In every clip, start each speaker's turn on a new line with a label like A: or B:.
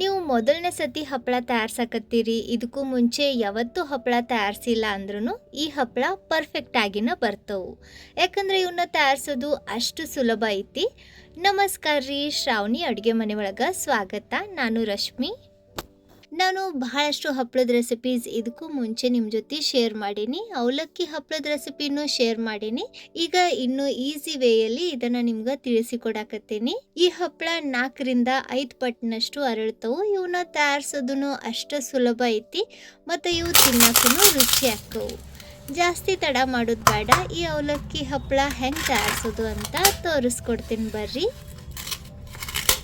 A: ನೀವು ಮೊದಲನೇ ಸತಿ ಹಪ್ಪಳ ತಯಾರ್ಸಕತ್ತೀರಿ, ಇದಕ್ಕೂ ಮುಂಚೆ ಯಾವತ್ತೂ ಹಪ್ಪಳ ತಯಾರಿಸಿಲ್ಲ ಅಂದ್ರೂ ಈ ಹಪ್ಪಳ ಪರ್ಫೆಕ್ಟ್ ಆಗಿನ ಬರ್ತವು. ಯಾಕಂದ್ರೆ ಇವನ್ನ ತಯಾರಿಸೋದು ಅಷ್ಟು ಸುಲಭ ಐತಿ. ನಮಸ್ಕಾರ ರೀ, ಶ್ರಾವಣಿ ಅಡುಗೆ ಮನೆ ಒಳಗೆ ಸ್ವಾಗತ. ನಾನು ರಶ್ಮಿ. ನಾನು ಬಹಳಷ್ಟು ಹಪ್ಪಳದ ರೆಸಿಪೀಸ್ ಇದಕ್ಕೂ ಮುಂಚೆ ನಿಮ್ಮ ಜೊತೆ ಶೇರ್ ಮಾಡೀನಿ. ಅವಲಕ್ಕಿ ಹಪ್ಪಳದ ರೆಸಿಪಿನೂ ಶೇರ್ ಮಾಡೀನಿ. ಈಗ ಇನ್ನೂ ಈಸಿ ವೇಯಲ್ಲಿ ಇದನ್ನು ನಿಮ್ಗೆ ತಿಳಿಸಿಕೊಡಕತ್ತೀನಿ. ಈ ಹಪ್ಪಳ 4ರಿಂದ 5 ಪಟ್ಟಿನಷ್ಟು ಅರಳ್ತವು. ಇವನ್ನ ತಯಾರಿಸೋದೂ ಅಷ್ಟು ಸುಲಭ ಐತಿ ಮತ್ತು ಇವು ತಿನ್ನಕ್ಕೂ ರುಚಿ ಆಕ್ಕವು. ಜಾಸ್ತಿ ತಡ ಮಾಡೋದು ಬೇಡ. ಈ ಅವಲಕ್ಕಿ ಹಪ್ಪಳ ಹೆಂಗೆ ತಯಾರಿಸೋದು ಅಂತ ತೋರಿಸ್ಕೊಡ್ತೀನಿ ಬರ್ರಿ.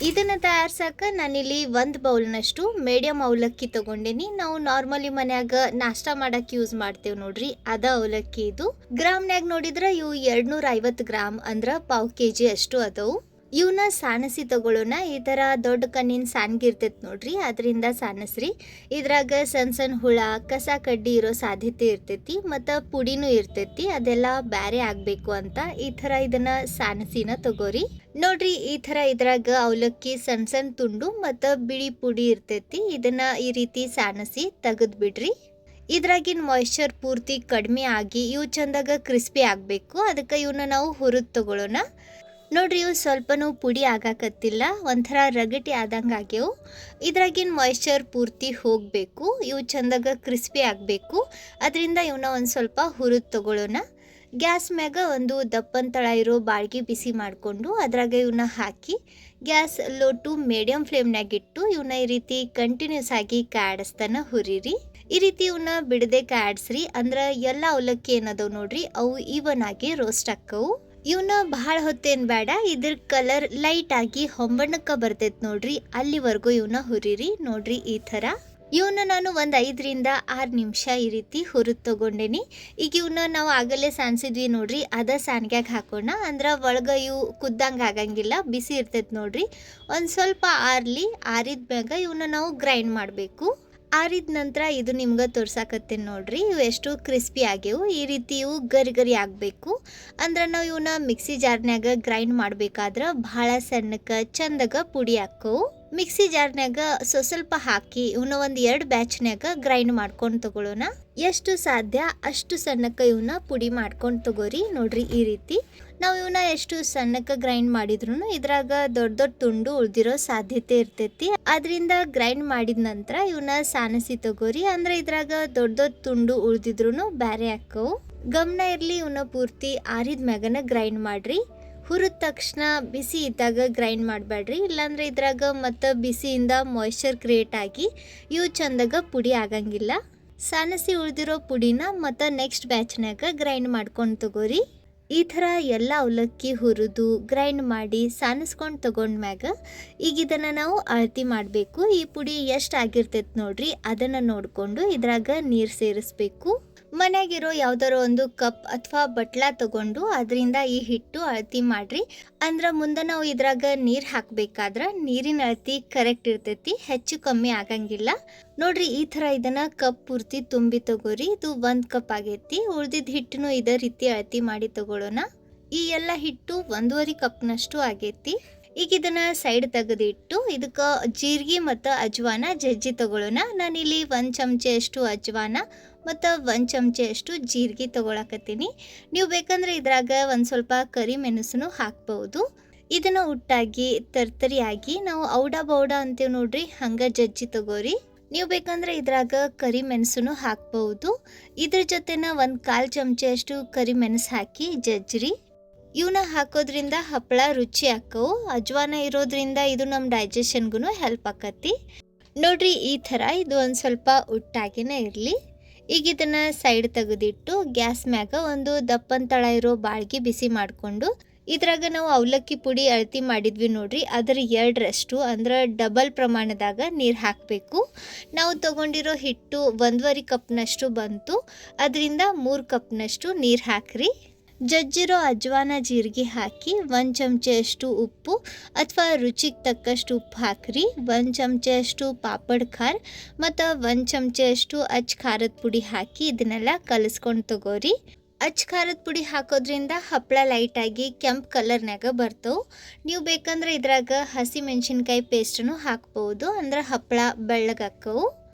A: ಇದನ್ನು ತಯಾರ್ಸಕ್ಕೆ ನಾನಿಲ್ಲಿ 1 ಬೌಲ್ನಷ್ಟು ಮೀಡಿಯಮ್ ಅವಲಕ್ಕಿ ತೊಗೊಂಡೇನಿ. ನಾವು ನಾರ್ಮಲಿ ಮನ್ಯಾಗ ನಾಷ್ಟ ಮಾಡಕ್ಕೆ ಯೂಸ್ ಮಾಡ್ತೇವೆ ನೋಡ್ರಿ, ಅದ ಅವಲಕ್ಕಿ ಇದು. ಗ್ರಾಮ್ನ್ಯಾಗ ನೋಡಿದ್ರೆ ಇವು 250 ಗ್ರಾಮ್ ಅಂದ್ರೆ 1/4 kg ಅಷ್ಟು ಅದವು. ಇವನ್ನ ಸಾಣಸಿ ತಗೊಳ್ಳೋಣ. ಈ ಥರ ದೊಡ್ಡ ಕಣ್ಣಿನ ಸಾನ್ಗಿ ಇರ್ತೈತೆ ನೋಡ್ರಿ, ಅದರಿಂದ ಸಾನಸ್ರಿ. ಇದ್ರಾಗ ಸಣ್ಣ ಸಣ್ಣ ಹುಳ ಕಸ ಕಡ್ಡಿ ಇರೋ ಸಾಧ್ಯತೆ ಇರ್ತೈತಿ ಮತ್ತು ಪುಡಿನೂ ಇರ್ತೈತಿ. ಅದೆಲ್ಲ ಬ್ಯಾರೆ ಆಗಬೇಕು ಅಂತ ಈ ಥರ ಇದನ್ನು ಸಾನಸಿನ ತಗೋರಿ. ನೋಡ್ರಿ, ಈ ಥರ ಇದ್ರಾಗ ಅವಲಕ್ಕಿ ಸಣ್ಣ ಸಣ್ಣ ತುಂಡು ಮತ್ತು ಬಿಳಿ ಪುಡಿ ಇರ್ತೈತಿ. ಇದನ್ನು ಈ ರೀತಿ ಸಾನಸಿ ತೆಗೆದು ಬಿಡ್ರಿ. ಇದ್ರಾಗಿನ ಮಾಯಿಶ್ಚರ್ ಪೂರ್ತಿ ಕಡಿಮೆ ಆಗಿ ಇವು ಚಂದಾಗ ಕ್ರಿಸ್ಪಿ ಆಗಬೇಕು. ಅದಕ್ಕೆ ಇವನ್ನ ನಾವು ಹುರಿದು ತಗೊಳ್ಳೋಣ. ನೋಡ್ರಿ, ಇವು ಸ್ವಲ್ಪನೂ ಪುಡಿ ಆಗಾಕತ್ತಿಲ್ಲ, ಒಂಥರ ರಗಟಿ ಆದಂಗೆ ಆಗ್ಯವು. ಇದ್ರಾಗಿನ ಮಾಯಿಶ್ಚರ್ ಪೂರ್ತಿ ಹೋಗಬೇಕು, ಇವು ಚಂದಾಗ ಕ್ರಿಸ್ಪಿ ಆಗಬೇಕು. ಅದರಿಂದ ಇವನ್ನ ಒಂದು ಸ್ವಲ್ಪ ಹುರಿದು ತಗೊಳ್ಳೋಣ. ಗ್ಯಾಸ್ ಮ್ಯಾಗ ಒಂದು ದಪ್ಪನ ತಳ ಇರೋ ಬಾಳ್ಗೆ ಬಿಸಿ ಮಾಡಿಕೊಂಡು ಅದ್ರಾಗ ಇವನ್ನ ಹಾಕಿ ಗ್ಯಾಸ್ ಲೋ ಟು ಮೀಡಿಯಮ್ ಫ್ಲೇಮ್ನಾಗಿಟ್ಟು ಇವನ್ನ ಈ ರೀತಿ ಕಂಟಿನ್ಯೂಸ್ ಆಗಿ ಕಾಡಿಸ್ತಾನೆ ಹುರಿರಿ. ಈ ರೀತಿ ಇವನ್ನ ಬಿಡದೆ ಕಾಡಿಸ್ರಿ, ಅಂದ್ರೆ ಎಲ್ಲ ಅವಲಕ್ಕಿ ಏನದವು ನೋಡ್ರಿ ಅವು ಈವನ್ ಆಗಿ ರೋಸ್ಟ್ ಆಕ್ಕವು. ಇವನ್ನ ಭಾಳ ಹೊತ್ತೇನು ಬೇಡ, ಇದ್ರ ಕಲರ್ ಲೈಟ್ ಆಗಿ ಹೊಂಬಣ್ಣಕ್ಕೆ ಬರ್ತೈತೆ ನೋಡ್ರಿ, ಅಲ್ಲಿವರೆಗೂ ಇವನ್ನ ಹುರಿರಿ. ನೋಡ್ರಿ, ಈ ಥರ ಇವನ್ನ ನಾನು ಒಂದು 5ರಿಂದ 6 ನಿಮಿಷ ಈ ರೀತಿ ಹುರಿದು ತಗೊಂಡೇನಿ. ಈಗ ಇವನ್ನ ನಾವು ಆಗಲೇ ಸಾನ್ಸಿದ್ವಿ ನೋಡ್ರಿ, ಅದ ಸಾನ್ಗ್ಯಾಗ ಹಾಕೋಣ. ಅಂದ್ರೆ ಒಳಗೆ ಇವು ಕುದ್ದಂಗೆ ಆಗಂಗಿಲ್ಲ, ಬಿಸಿ ಇರ್ತೈತೆ ನೋಡ್ರಿ. ಒಂದು ಸ್ವಲ್ಪ ಆರಿದ ಮ್ಯಾಗ ಇವನ್ನ ನಾವು ಗ್ರೈಂಡ್ ಮಾಡಬೇಕು. ಆರಿದ ನಂತರ ಇದು ನಿಮ್ಗೆ ತೋರ್ಸಾಕತ್ತೇನೆ ನೋಡ್ರಿ, ಇವು ಎಷ್ಟು ಕ್ರಿಸ್ಪಿ ಆಗ್ಯವು. ಈ ರೀತಿ ಇವು ಗರಿ ಆಗಬೇಕು. ಅಂದ್ರೆ ನಾವು ಇವನ್ನ ಮಿಕ್ಸಿ ಜಾರ್ನ್ಯಾಗ ಗ್ರೈಂಡ್ ಮಾಡಬೇಕಾದ್ರೆ ಭಾಳ ಸಣ್ಣಕ್ಕೆ ಚಂದಾಗ ಪುಡಿ ಹಾಕವು. ಮಿಕ್ಸಿ ಜಾರ್ನ್ಯಾಗ ಸ್ವಲ್ಪ ಹಾಕಿ ಇವನ್ನ ಒಂದು 2 ಬ್ಯಾಚ್ನ್ಯಾಗ ಗ್ರೈಂಡ್ ಮಾಡ್ಕೊಂಡು ತಗೊಳ್ಳೋಣ. ಎಷ್ಟು ಸಾಧ್ಯ ಅಷ್ಟು ಸಣ್ಣಕ್ಕೆ ಇವನ್ನ ಪುಡಿ ಮಾಡ್ಕೊಂಡು ತಗೋರಿ. ನೋಡ್ರಿ, ಈ ರೀತಿ ನಾವು ಇವನ್ನ ಎಷ್ಟು ಸಣ್ಣಕ್ಕೆ ಗ್ರೈಂಡ್ ಮಾಡಿದ್ರು ಇದ್ರಾಗ ದೊಡ್ಡ ದೊಡ್ಡ ತುಂಡು ಉಳ್ದಿರೋ ಸಾಧ್ಯತೆ ಇರ್ತೈತಿ. ಅದರಿಂದ ಗ್ರೈಂಡ್ ಮಾಡಿದ ನಂತರ ಇವನ್ನ ಸಾನಸಿ ತಗೋರಿ. ಅಂದ್ರೆ ಇದ್ರಾಗ ದೊಡ್ಡ ದೊಡ್ಡ ತುಂಡು ಉಳ್ದಿದ್ರು ಬ್ಯಾರೆ ಹಾಕವು. ಗಮನ ಇರ್ಲಿ, ಇವನ್ನ ಪೂರ್ತಿ ಆರಿದ ಮ್ಯಾಗನ ಗ್ರೈಂಡ್ ಮಾಡ್ರಿ. ಹುರಿದ ತಕ್ಷಣ ಬಿಸಿ ಇದ್ದಾಗ ಗ್ರೈಂಡ್ ಮಾಡಬೇಡ್ರಿ, ಇಲ್ಲಾಂದ್ರೆ ಇದ್ರಾಗ ಮತ್ತು ಬಿಸಿಯಿಂದ ಮಾಯಿಶ್ಚರ್ ಕ್ರಿಯೇಟ್ ಆಗಿ ಇವು ಚಂದಾಗ ಪುಡಿ ಆಗಂಗಿಲ್ಲ. ಸಾನಸಿ ಉಳಿದಿರೋ ಪುಡಿನ ಮತ್ತು ನೆಕ್ಸ್ಟ್ ಬ್ಯಾಚ್ನಾಗ ಗ್ರೈಂಡ್ ಮಾಡ್ಕೊಂಡು ತಗೋರಿ. ಈ ಥರ ಎಲ್ಲ ಅವಲಕ್ಕಿ ಹುರಿದು ಗ್ರೈಂಡ್ ಮಾಡಿ ಸಾನಿಸ್ಕೊಂಡು ತಗೊಂಡ್ಮ್ಯಾಗ ಈಗ ಇದನ್ನು ನಾವು ಅಳತಿ ಮಾಡಬೇಕು. ಈ ಪುಡಿ ಎಷ್ಟು ಆಗಿರ್ತೈತೆ ನೋಡ್ರಿ, ಅದನ್ನು ನೋಡಿಕೊಂಡು ಇದ್ರಾಗ ನೀರು ಸೇರಿಸ್ಬೇಕು. ಮನೆಯಾಗಿರೋ ಯಾವ್ದಾರೋ ಒಂದು ಕಪ್ ಅಥವಾ ಬಟ್ಲ ತಗೊಂಡು ಅದರಿಂದ ಈ ಹಿಟ್ಟು ಅಳತಿ ಮಾಡ್ರಿ. ಅಂದ್ರೆ ಮುಂದೆ ನಾವು ಇದ್ರಾಗ ನೀರು ಹಾಕಬೇಕಾದ್ರೆ ನೀರಿನ ಅಳತಿ ಕರೆಕ್ಟ್ ಇರ್ತೈತಿ, ಹೆಚ್ಚು ಕಮ್ಮಿ ಆಗಂಗಿಲ್ಲ. ನೋಡ್ರಿ, ಈ ಥರ ಇದನ್ನು ಕಪ್ ಪೂರ್ತಿ ತುಂಬಿ ತಗೋರಿ. ಇದು 1 ಕಪ್ ಆಗೈತಿ. ಉಳ್ದಿದ್ದ ಹಿಟ್ಟನ್ನು ಇದೇ ರೀತಿ ಅಳತಿ ಮಾಡಿ ತಗೊಳ್ಳೋಣ. ಈ ಎಲ್ಲ ಹಿಟ್ಟು 1.5 ಕಪ್ನಷ್ಟು ಆಗೈತಿ. ಈಗ ಇದನ್ನ ಸೈಡ್ ತೆಗೆದಿಟ್ಟು ಇದಕ್ಕೆ ಜೀರಿಗೆ ಮತ್ತು ಅಜ್ವಾನ ಜಜ್ಜಿ ತಗೊಳ್ಳೋಣ. ನಾನಿಲ್ಲಿ 1 ಚಮಚೆಯಷ್ಟು ಅಜ್ವಾನ ಮತ್ತು 1 ಚಮಚೆಯಷ್ಟು ಜೀರಿಗೆ ತಗೊಳಕತ್ತೀನಿ. ನೀವು ಬೇಕಂದ್ರೆ ಇದ್ರಾಗ ಒಂದು ಸ್ವಲ್ಪ ಕರಿ ಮೆಣಸನ್ನು ಹಾಕ್ಬೋದು. ಇದನ್ನು ಒಟ್ಟಾಗಿ ತರ್ತರಿಯಾಗಿ ನಾವು ಔಡ ಬೌಡ ಅಂತೀವಿ ನೋಡ್ರಿ, ಹಂಗೆ ಜಜ್ಜಿ ತಗೋರಿ. ನೀವು ಬೇಕಂದ್ರೆ ಇದ್ರಾಗ ಕರಿ ಮೆಣಸನ್ನು ಹಾಕ್ಬೋದು. ಇದ್ರ ಜೊತೆನ 1/4 ಚಮಚೆಯಷ್ಟು ಕರಿ ಮೆಣಸು ಹಾಕಿ ಜಜ್ರಿ. ಇವನ್ನ ಹಾಕೋದ್ರಿಂದ ಹಪ್ಪಳ ರುಚಿ ಆಕ್ಕವು. ಅಜ್ವಾನ ಇರೋದ್ರಿಂದ ಇದು ನಮ್ಮ ಡೈಜೆಷನ್ಗೂ ಹೆಲ್ಪ್ ಆಕತಿ. ನೋಡ್ರಿ, ಈ ಥರ ಇದು ಒಂದು ಸ್ವಲ್ಪ ಒಟ್ಟಾಗಿನೇ ಇರಲಿ. ಈಗ ಇದನ್ನು ಸೈಡ್ ತೆಗೆದಿಟ್ಟು ಗ್ಯಾಸ್ ಮ್ಯಾಗ ಒಂದು ದಪ್ಪನ ತಳ ಇರೋ ಬಾಳ್ಗೆ ಬಿಸಿ ಮಾಡಿಕೊಂಡು ಇದ್ರಾಗ ನಾವು ಅವಲಕ್ಕಿ ಪುಡಿ ಅಳತಿ ಮಾಡಿದ್ವಿ ನೋಡ್ರಿ, ಅದರ 2ರಷ್ಟು ಅಂದ್ರೆ ಡಬಲ್ ಪ್ರಮಾಣದಾಗ ನೀರು ಹಾಕಬೇಕು. ನಾವು ತೊಗೊಂಡಿರೋ ಹಿಟ್ಟು 1.5 ಕಪ್ನಷ್ಟು ಬಂತು, ಅದರಿಂದ 3 ಕಪ್ನಷ್ಟು ನೀರು ಹಾಕ್ರಿ. ಜಜ್ಜಿರೋ ಅಜ್ವಾನ ಜೀರಿಗೆ ಹಾಕಿ 1 ಚಮಚೆಯಷ್ಟು ಉಪ್ಪು ಅಥವಾ ರುಚಿಗೆ ತಕ್ಕಷ್ಟು ಉಪ್ಪು ಹಾಕ್ರಿ. 1 ಚಮಚೆಯಷ್ಟು ಪಾಪಡ್ ಖಾರ ಮತ್ತು 1 ಚಮಚೆಯಷ್ಟು ಖಾರದ ಪುಡಿ ಹಾಕಿ ಇದನ್ನೆಲ್ಲ ಕಲಿಸ್ಕೊಂಡು ತಗೋರಿ. ಅಚ್ ಖಾರದ ಪುಡಿ ಹಾಕೋದ್ರಿಂದ ಹಪ್ಪಳ ಲೈಟಾಗಿ ಕೆಂಪು ಕಲರ್ನಾಗ ಬರ್ತವೆ. ನೀವು ಬೇಕಂದ್ರೆ ಇದ್ರಾಗ ಹಸಿ ಮೆಣಸಿನ್ಕಾಯಿ ಪೇಸ್ಟನ್ನು ಹಾಕ್ಬೋದು, ಅಂದ್ರೆ ಹಪ್ಪಳ ಬೆಳ್ಳಗಾಕ್ಕವು.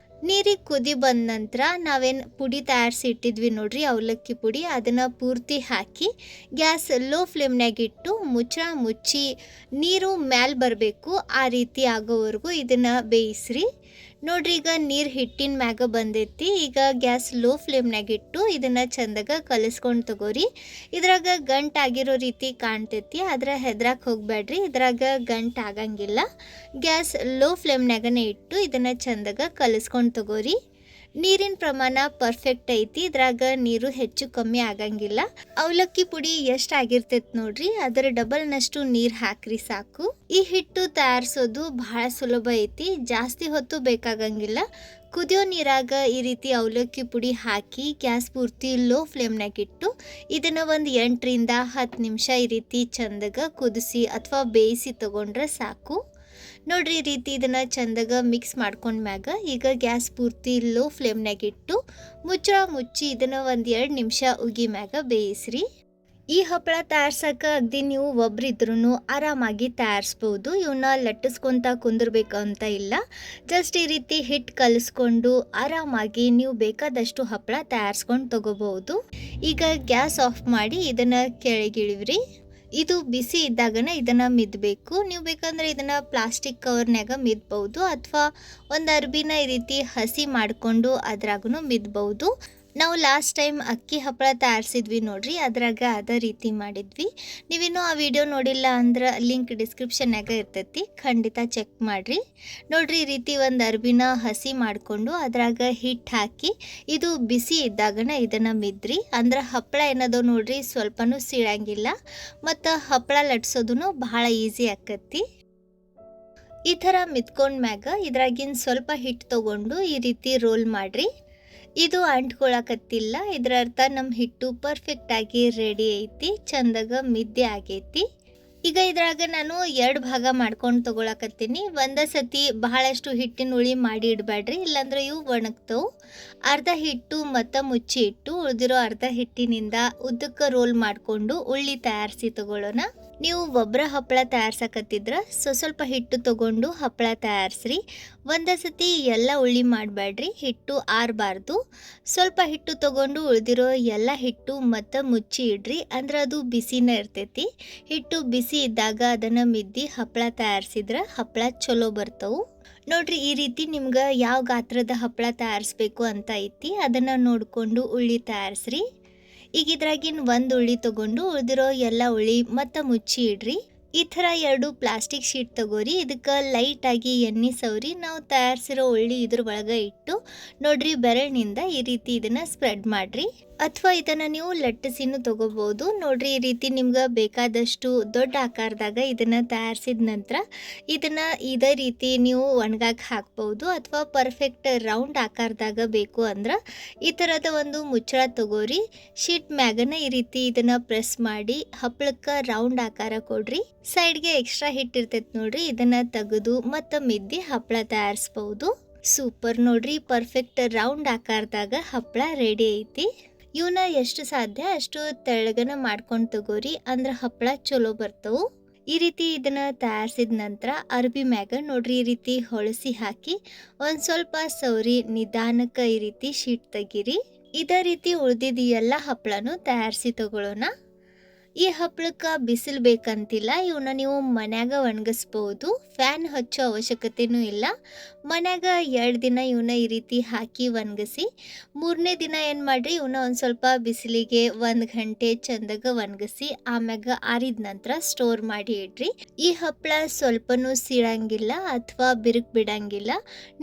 A: ನೀರಿಗೆ ಕುದಿ ಬಂದ ನಂತರ ನಾವೇನು ಪುಡಿ ತಯಾರಿಸಿ ಇಟ್ಟಿದ್ವಿ ನೋಡ್ರಿ ಅವಲಕ್ಕಿ ಪುಡಿ, ಅದನ್ನು ಪೂರ್ತಿ ಹಾಕಿ ಗ್ಯಾಸ್ ಲೋ ಫ್ಲೇಮ್ನಾಗ ಇಟ್ಟು ಮುಚ್ಚಿ ನೀರು ಮ್ಯಾಲೆ ಬರಬೇಕು, ಆ ರೀತಿ ಆಗೋವರೆಗೂ ಇದನ್ನು ಬೇಯಿಸ್ರಿ. ನೋಡ್ರಿ ಈಗ ನೀರು ಹಿಟ್ಟಿನ ಮ್ಯಾಗ ಬಂದೈತಿ. ಈಗ ಗ್ಯಾಸ್ ಲೋ ಫ್ಲೇಮ್ನಾಗ ಇಟ್ಟು ಇದನ್ನು ಚಂದಾಗ ಕಲಿಸ್ಕೊಂಡು ತಗೋರಿ. ಇದ್ರಾಗ ಗಂಟಾಗಿರೋ ರೀತಿ ಕಾಣ್ತೈತಿ, ಆದ್ರೆ ಹೆದ್ರಾಕ್ ಹೋಗ್ಬೇಡ್ರಿ, ಇದ್ರಾಗ ಗಂಟು ಆಗಂಗಿಲ್ಲ. ಗ್ಯಾಸ್ ಲೋ ಫ್ಲೇಮ್ನಾಗನೇ ಇಟ್ಟು ಇದನ್ನು ಚಂದಾಗ ಕಲಿಸ್ಕೊಂಡು ತಗೋರಿ. ನೀರಿನ ಪ್ರಮಾಣ ಪರ್ಫೆಕ್ಟ್ ಐತಿ, ಇದ್ರಾಗ ನೀರು ಹೆಚ್ಚು ಕಮ್ಮಿ ಆಗಂಗಿಲ್ಲ. ಅವಲಕ್ಕಿ ಪುಡಿ ಎಷ್ಟು ಆಗಿರ್ತೈತಿ ನೋಡ್ರಿ, ಅದರ ಡಬಲ್ನಷ್ಟು ನೀರು ಹಾಕ್ರಿ ಸಾಕು. ಈ ಹಿಟ್ಟು ತಯಾರಿಸೋದು ಬಹಳ ಸುಲಭ ಐತಿ, ಜಾಸ್ತಿ ಹೊತ್ತು ಬೇಕಾಗಂಗಿಲ್ಲ. ಕುದಿಯೋ ನೀರಾಗ ಈ ರೀತಿ ಅವಲಕ್ಕಿ ಪುಡಿ ಹಾಕಿ ಗ್ಯಾಸ್ ಪೂರ್ತಿ ಲೋ ಫ್ಲೇಮ್ನಾಗ ಇಟ್ಟು ಇದನ್ನು ಒಂದು 8ರಿಂದ 10 ನಿಮಿಷ ಈ ರೀತಿ ಚಂದಾಗ ಕುದಿಸಿ ಅಥವಾ ಬೇಯಿಸಿ ತಗೊಂಡ್ರೆ ಸಾಕು. ನೋಡ್ರಿ ಈ ರೀತಿ ಇದನ್ನು ಚಂದಾಗ ಮಿಕ್ಸ್ ಮಾಡ್ಕೊಂಡ್ಮ್ಯಾಗ ಈಗ ಗ್ಯಾಸ್ ಪೂರ್ತಿ ಲೋ ಫ್ಲೇಮ್ನಾಗ ಇಟ್ಟು ಮುಚ್ಚಿ ಇದನ್ನು ಒಂದು 2 ನಿಮಿಷ ಉಗಿ ಮ್ಯಾಗ ಬೇಯಿಸ್ರಿ. ಈ ಹಪ್ಪಳ ತಯಾರ್ಸಕ್ಕೆ ಅಗದಿ ನೀವು ಒಬ್ರಿದ್ರೂ ಆರಾಮಾಗಿ ತಯಾರಿಸ್ಬೋದು. ಇವನ್ನ ಲಟ್ಟಿಸ್ಕೊತ ಕುಂದಿರ್ಬೇಕಂತ ಇಲ್ಲ, ಜಸ್ಟ್ ಈ ರೀತಿ ಹಿಟ್ಟು ಕಲಿಸ್ಕೊಂಡು ಆರಾಮಾಗಿ ನೀವು ಬೇಕಾದಷ್ಟು ಹಪ್ಪಳ ತಯಾರಿಸ್ಕೊಂಡು ತಗೋಬಹುದು. ಈಗ ಗ್ಯಾಸ್ ಆಫ್ ಮಾಡಿ ಇದನ್ನು ಕೆಳಗಿಳಿವ್ರಿ. ಇದು ಬಿಸಿ ಇದ್ದಾಗನೇ ಇದನ್ನು ಮಿದ್ಬೇಕು. ನೀವು ಬೇಕಂದ್ರೆ ಇದನ್ನು ಪ್ಲಾಸ್ಟಿಕ್ ಕವರ್ನಾಗ ಮಿದ್ಬೋದು, ಅಥವಾ ಒಂದು ಅರ್ಬಿನ ಈ ರೀತಿ ಹಸಿ ಮಾಡಿಕೊಂಡು ಅದ್ರಾಗೂ ಮಿದ್ಬೋದು. ನಾವು ಲಾಸ್ಟ್ ಟೈಮ್ ಅಕ್ಕಿ ಹಪ್ಪಳ ತಯಾರಿಸಿದ್ವಿ ನೋಡ್ರಿ, ಅದ್ರಾಗ ಅದೇ ರೀತಿ ಮಾಡಿದ್ವಿ. ನೀವಿನ್ನೂ ಆ ವಿಡಿಯೋ ನೋಡಿಲ್ಲ ಅಂದ್ರೆ ಲಿಂಕ್ ಡಿಸ್ಕ್ರಿಪ್ಷನ್ನಾಗ ಇರ್ತೈತಿ, ಖಂಡಿತ ಚೆಕ್ ಮಾಡಿರಿ. ನೋಡ್ರಿ ಈ ರೀತಿ ಒಂದು ಅರ್ಬಿನ ಹಸಿ ಮಾಡಿಕೊಂಡು ಅದ್ರಾಗ ಹಿಟ್ಟು ಹಾಕಿ ಇದು ಬಿಸಿ ಇದ್ದಾಗನೇ ಇದನ್ನು ಮಿದ್ರಿ. ಅಂದ್ರೆ ಹಪ್ಪಳ ಏನದೋ ನೋಡ್ರಿ ಸ್ವಲ್ಪನೂ ಸೀಳಂಗಿಲ್ಲ, ಮತ್ತು ಹಪ್ಪಳ ಲಟ್ಸೋದು ಬಹಳ ಈಸಿ ಆಕತಿ. ಈ ಥರ ಮಿದ್ಕೊಂಡ್ಮ್ಯಾಗ ಇದ್ರಾಗಿನ ಸ್ವಲ್ಪ ಹಿಟ್ಟು ತೊಗೊಂಡು ಈ ರೀತಿ ರೋಲ್ ಮಾಡಿರಿ. ಇದು ಅಂಟ್ಕೊಳಕತ್ತಿಲ್ಲ, ಇದರ ಅರ್ಥ ನಮ್ಮ ಹಿಟ್ಟು ಪರ್ಫೆಕ್ಟಾಗಿ ರೆಡಿ ಐತಿ, ಚಂದಾಗ ಮಿದ್ದೆ ಆಗೈತಿ. ಈಗ ಇದ್ರಾಗ ನಾನು 2 ಭಾಗ ಮಾಡ್ಕೊಂಡು ತೊಗೊಳಕತ್ತೀನಿ. ಒಂದೇ ಸತಿ ಬಹಳಷ್ಟು ಹಿಟ್ಟಿನ ಉಳಿ ಮಾಡಿ ಇಡಬೇಡ್ರಿ, ಇಲ್ಲಾಂದ್ರೆ ಇವು ಒಣಗ್ತವೆ. ಅರ್ಧ ಹಿಟ್ಟು ಮತ್ತು ಮುಚ್ಚಿ ಇಟ್ಟು ಉಳಿದಿರೋ ಅರ್ಧ ಹಿಟ್ಟಿನಿಂದ ಉದ್ದಕ್ಕೆ ರೋಲ್ ಮಾಡಿಕೊಂಡು ಉಳ್ಳಿ ತಯಾರಿಸಿ ತಗೊಳ್ಳೋಣ. ನೀವು ಒಬ್ಬರ ಹಪ್ಪಳ ತಯಾರ್ಸಕತ್ತಿದ್ರೆ ಸ್ವಲ್ಪ ಹಿಟ್ಟು ತೊಗೊಂಡು ಹಪ್ಪಳ ತಯಾರಿಸ್ರಿ. ಒಂದೇ ಸತಿ ಎಲ್ಲ ಉಳ್ಳಿ ಮಾಡಬೇಡ್ರಿ, ಹಿಟ್ಟು ಆರಬಾರ್ದು. ಸ್ವಲ್ಪ ಹಿಟ್ಟು ತೊಗೊಂಡು ಉಳಿದಿರೋ ಎಲ್ಲ ಹಿಟ್ಟು ಮತ್ತು ಮುಚ್ಚಿ ಇಡ್ರಿ, ಅಂದ್ರೆ ಅದು ಬಿಸಿನೇ ಇರ್ತೈತಿ. ಹಿಟ್ಟು ಬಿಸಿ ಇದ್ದಾಗ ಅದನ್ನು ಮಿದ್ದಿ ಹಪ್ಪಳ ತಯಾರಿಸಿದ್ರೆ ಹಪ್ಪಳ ಚಲೋ ಬರ್ತವೆ. ನೋಡ್ರಿ ಈ ರೀತಿ ನಿಮ್ಗೆ ಯಾವ ಗಾತ್ರದ ಹಪ್ಪಳ ತಯಾರಿಸ್ಬೇಕು ಅಂತ ಐತಿ, ಅದನ್ನು ನೋಡಿಕೊಂಡು ಉಳ್ಳಿ ತಯಾರಿಸ್ರಿ. ಈಗ ಇದ್ರಾಗಿನ ಒಂದು ಉಳ್ಳಿ ತೊಗೊಂಡು ಉಳಿದಿರೋ ಎಲ್ಲ ಉಳ್ಳಿ ಮತ್ತು ಮುಚ್ಚಿ ಇಡ್ರಿ. ಈ ಥರ 2 ಪ್ಲಾಸ್ಟಿಕ್ ಶೀಟ್ ತಗೋರಿ. ಇದಕ್ಕೆ ಲೈಟಾಗಿ ಎಣ್ಣೆ ಸವರಿ ನಾವು ತಯಾರಿಸಿರೋ ಉಳ್ಳಿ ಇದ್ರ ಒಳಗೆ ಇಟ್ಟು ನೋಡ್ರಿ ಬೆರಳಿನಿಂದ ಈ ರೀತಿ ಇದನ್ನು ಸ್ಪ್ರೆಡ್ ಮಾಡಿರಿ, ಅಥವಾ ಇದನ್ನು ನೀವು ಲಟ್ಟಿಸಿನೂ ತೊಗೋಬೋದು. ನೋಡ್ರಿ ಈ ರೀತಿ ನಿಮ್ಗೆ ಬೇಕಾದಷ್ಟು ದೊಡ್ಡ ಆಕಾರದಾಗ ಇದನ್ನು ತಯಾರಿಸಿದ ನಂತರ ಇದನ್ನು ಇದೇ ರೀತಿ ನೀವು ಒಣಗಾಕ್ ಹಾಕ್ಬೋದು, ಅಥವಾ ಪರ್ಫೆಕ್ಟ್ ರೌಂಡ್ ಆಕಾರದಾಗ ಬೇಕು ಅಂದ್ರೆ ಈ ಥರದ ಒಂದು ಮುಚ್ಚಳ ತಗೋರಿ. ಶೀಟ್ ಮ್ಯಾಗನ ಈ ರೀತಿ ಇದನ್ನು ಪ್ರೆಸ್ ಮಾಡಿ ಹಪ್ಪಳಕ್ಕೆ ರೌಂಡ್ ಆಕಾರ ಕೊಡ್ರಿ. ಸೈಡ್ಗೆ ಎಕ್ಸ್ಟ್ರಾ ಹಿಟ್ಟಿರ್ತೈತೆ ನೋಡ್ರಿ, ಇದನ್ನು ತೆಗೆದು ಮತ್ತು ಮಿದ್ದಿ ಹಪ್ಪಳ ತಯಾರಿಸ್ಬೋದು. ಸೂಪರ್ ನೋಡ್ರಿ, ಪರ್ಫೆಕ್ಟ್ ರೌಂಡ್ ಆಕಾರದಾಗ ಹಪ್ಪಳ ರೆಡಿ ಐತಿ. ಇವನ್ನ ಎಷ್ಟು ಸಾಧ್ಯ ಅಷ್ಟು ತೆಳ್ಳಗನ ಮಾಡ್ಕೊಂಡು ತಗೋರಿ, ಅಂದ್ರೆ ಹಪ್ಪಳ ಚಲೋ ಬರ್ತವು. ಈ ರೀತಿ ಇದನ್ನು ತಯಾರಿಸಿದ ನಂತರ ಅರ್ಬಿ ಮ್ಯಾಗ ನೋಡ್ರಿ ಈ ರೀತಿ ಹೊಳಸಿ ಹಾಕಿ ಒಂದು ಸ್ವಲ್ಪ ಸವರಿ ನಿಧಾನಕ್ಕೆ ಈ ರೀತಿ ಶೀಟ್ ತೆಗೀರಿ. ಇದೇ ರೀತಿ ಉಳಿದಿದ್ದು ಎಲ್ಲ ಹಪ್ಪಳನೂ ತಯಾರಿಸಿ ತಗೊಳ್ಳೋಣ. ಈ ಹಪ್ಪಳಕ್ಕೆ ಬಿಸಿಲು ಬೇಕಂತಿಲ್ಲ, ಇವನ್ನ ನೀವು ಮನ್ಯಾಗ ಒಣಗಿಸ್ಬೋದು, ಫ್ಯಾನ್ ಹಚ್ಚೋ ಅವಶ್ಯಕತೆನೂ ಇಲ್ಲ. ಮನ್ಯಾಗ 2 ದಿನ ಇವನ್ನ ಈ ರೀತಿ ಹಾಕಿ ಒಣಗಿಸಿ 3ನೇ ದಿನ ಏನು ಮಾಡಿರಿ, ಇವನ್ನ ಒಂದು ಸ್ವಲ್ಪ ಬಿಸಿಲಿಗೆ 1 ಗಂಟೆ ಚಂದಾಗ ಒಣಗಿಸಿ ಆಮ್ಯಾಗ ಆರಿದ ನಂತರ ಸ್ಟೋರ್ ಮಾಡಿ ಇಡ್ರಿ. ಈ ಹಪ್ಪಳ ಸ್ವಲ್ಪನೂ ಸೀಳಂಗಿಲ್ಲ ಅಥವಾ ಬಿರುಕು ಬಿಡಂಗಿಲ್ಲ.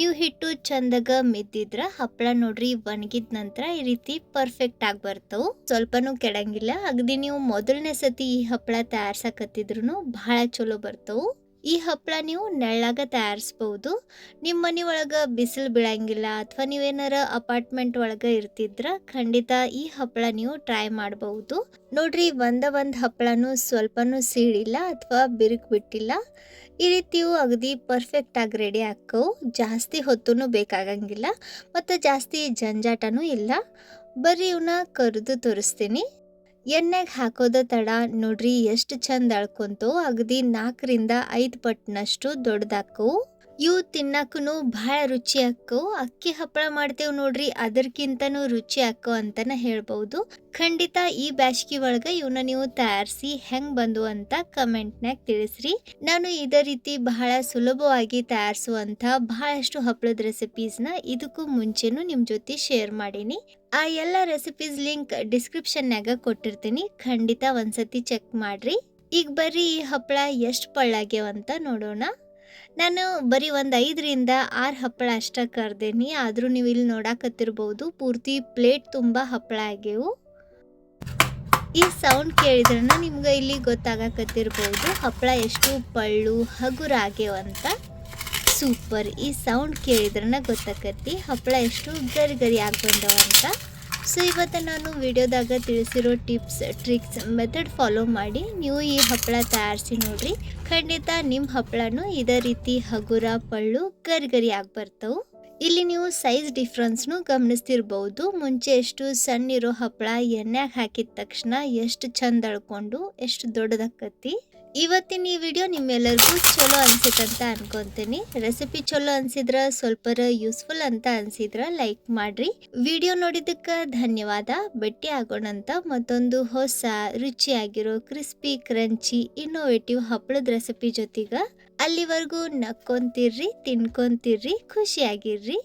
A: ನೀವು ಹಿಟ್ಟು ಚಂದಾಗ ಮಿದ್ದಿದ್ರ ಹಪ್ಪಳ ನೋಡ್ರಿ ಒಣಗಿದ ನಂತರ ಈ ರೀತಿ ಪರ್ಫೆಕ್ಟ್ ಆಗಿ ಬರ್ತವೆ, ಸ್ವಲ್ಪನೂ ಕೆಡಂಗಿಲ್ಲ. ಅಗದಿ ನೀವು ಮೊದಲನೇ ಸತಿ ಈ ಹಪ್ಪಳ ತಯಾರ್ಸಕತ್ತಿದ್ರು ಬಹಳ ಚಲೋ ಬರ್ತವೆ. ಈ ಹಪ್ಪಳ ನೀವು ನೆಳ್ಳಾಗ ತಯಾರಿಸ್ಬೋದು. ನಿಮ್ಮ ಮನೆ ಒಳಗೆ ಬಿಸಿಲು ಬೀಳಂಗಿಲ್ಲ ಅಥವಾ ನೀವೇನಾರ ಅಪಾರ್ಟ್ಮೆಂಟ್ ಒಳಗೆ ಇರ್ತಿದ್ರ ಖಂಡಿತ ಈ ಹಪ್ಪಳ ನೀವು ಟ್ರೈ ಮಾಡಬಹುದು. ನೋಡ್ರಿ ಒಂದು ಹಪ್ಪಳನೂ ಸ್ವಲ್ಪನೂ ಸೀಳಿಲ್ಲ ಅಥವಾ ಬಿರುಕು ಬಿಟ್ಟಿಲ್ಲ. ಈ ರೀತಿಯು ಅಗದಿ ಪರ್ಫೆಕ್ಟ್ ಆಗಿ ರೆಡಿ ಆಕ್ಕವು. ಜಾಸ್ತಿ ಹೊತ್ತೂ ಬೇಕಾಗಂಗಿಲ್ಲ ಮತ್ತು ಜಾಸ್ತಿ ಜಂಜಾಟನೂ ಇಲ್ಲ. ಬರ್ರಿ ಇವನ್ನ ಕರೆದು ತೋರಿಸ್ತೀನಿ. ಎಣ್ಣೆಗೆ ಹಾಕೋದ ತಡ ನೋಡ್ರಿ ಎಷ್ಟು ಚಂದ ಅಳ್ಕೊಂತವು. ಅಗದಿ 4ರಿಂದ 5 ಪಟ್ನಷ್ಟು ದೊಡ್ಡದಾಕವು. ಇವು ತಿನ್ನಕ್ಕೂ ಭಾಳ ರುಚಿ ಆಕ್ಕವು. ಅಕ್ಕಿ ಹಪ್ಪಳ ಮಾಡ್ತೇವೆ ನೋಡ್ರಿ, ಅದಕ್ಕಿಂತನೂ ರುಚಿ ಆಕ್ಕವು ಅಂತನ ಹೇಳ್ಬೋದು. ಖಂಡಿತ ಈ ಬ್ಯಾಸ್ಗಿ ಒಳಗೆ ಇವನ್ನ ನೀವು ತಯಾರಿಸಿ ಹೆಂಗ್ ಬಂದು ಅಂತ ಕಮೆಂಟ್ನಾಗ ತಿಳಿಸ್ರಿ. ನಾನು ಇದೇ ರೀತಿ ಬಹಳ ಸುಲಭವಾಗಿ ತಯಾರಿಸುವಂಥ ಬಹಳಷ್ಟು ಹಪ್ಪಳದ ರೆಸಿಪೀಸ್ನ ಇದಕ್ಕೂ ಮುಂಚೆನೂ ನಿಮ್ಮ ಜೊತೆ ಶೇರ್ ಮಾಡೀನಿ. ಆ ಎಲ್ಲ ರೆಸಿಪೀಸ್ ಲಿಂಕ್ ಡಿಸ್ಕ್ರಿಪ್ಷನ್ಯಾಗ ಕೊಟ್ಟಿರ್ತೀನಿ, ಖಂಡಿತ ಒಂದ್ಸತಿ ಚೆಕ್ ಮಾಡ್ರಿ. ಈಗ ಬರ್ರಿ ಈ ಹಪ್ಪಳ ಎಷ್ಟು ಪಳ್ಳಾಗ್ಯವಂತ ನೋಡೋಣ. ನಾನು ಬರೀ ಒಂದು 5ರಿಂದ 6 ಹಪ್ಪಳ ಅಷ್ಟ ಕರ್ದೇನಿ, ಆದರೂ ನೀವು ಇಲ್ಲಿ ನೋಡಾಕತ್ತಿರ್ಬೋದು ಪೂರ್ತಿ ಪ್ಲೇಟ್ ತುಂಬ ಹಪ್ಪಳ ಆಗ್ಯವು. ಈ ಸೌಂಡ್ ಕೇಳಿದ್ರನ ನಿಮ್ಗೆ ಇಲ್ಲಿ ಗೊತ್ತಾಗಕತ್ತಿರ್ಬೋದು ಹಪ್ಪಳ ಎಷ್ಟು ಪಳ್ಳು ಹಗುರ ಆಗ್ಯವಂತ. ಸೂಪರ್, ಈ ಸೌಂಡ್ ಕೇಳಿದ್ರನ ಗೊತ್ತಾಕತ್ತಿ ಹಪ್ಪಳ ಎಷ್ಟು ಗರಿ ಗರಿ ಆಗಿ ಬಂದವಂತ. ಸೊ ಇವತ್ತು ನಾನು ವಿಡಿಯೋದಾಗ ತಿಳಿಸಿರೋ ಟಿಪ್ಸ್ ಟ್ರಿಕ್ಸ್ ಮೆಥಡ್ ಫಾಲೋ ಮಾಡಿ ನೀವು ಈ ಹಪ್ಪಳ ತಯಾರಿಸಿ ನೋಡ್ರಿ. ಖಂಡಿತ ನಿಮ್ಮ ಹಪ್ಪಳನೂ ಇದೇ ರೀತಿ ಹಗುರ ಪಳ್ಳು ಗರಿ ಗರಿ ಆಗಿ ಬರ್ತವೆ. ಇಲ್ಲಿ ನೀವು ಸೈಜ್ ಡಿಫ್ರೆನ್ಸ್ನು ಗಮನಿಸ್ತಿರ್ಬೋದು. ಮುಂಚೆ ಎಷ್ಟು ಸಣ್ಣ ಇರೋ ಹಪ್ಪಳ ಎಣ್ಣೆಗೆ ಹಾಕಿದ ತಕ್ಷಣ ಎಷ್ಟು ಚಂದ ಅಳ್ಕೊಂಡು ಎಷ್ಟು ದೊಡ್ಡದಾಕತಿ. ಇವತ್ತಿನ ಈ ವಿಡಿಯೋ ನಿಮ್ಮೆಲ್ಲರಿಗೂ ಚಲೋ ಅನ್ಸಿತ್ತಂತ ಅನ್ಕೊಂತೀನಿ. ರೆಸಿಪಿ ಚಲೋ ಅನ್ಸಿದ್ರ ಸ್ವಲ್ಪರ ಯೂಸ್ಫುಲ್ ಅಂತ ಅನ್ಸಿದ್ರ ಲೈಕ್ ಮಾಡ್ರಿ. ವಿಡಿಯೋ ನೋಡಿದ್ದಕ್ಕೆ ಧನ್ಯವಾದ. ಭೇಟಿ ಆಗೋಣಂತ ಮತ್ತೊಂದು ಹೊಸ ರುಚಿಯಾಗಿರೋ ಕ್ರಿಸ್ಪಿ ಕ್ರಂಚಿ ಇನ್ನೋವೇಟಿವ್ ಹಪ್ಪಳದ ರೆಸಿಪಿ ಜೊತೆಗ. ಅಲ್ಲಿವರೆಗೂ ನಕ್ಕೊಂತಿರ್ರಿ, ತಿನ್ಕೊಂತಿರ್ರಿ, ಖುಷಿಯಾಗಿರ್ರಿ.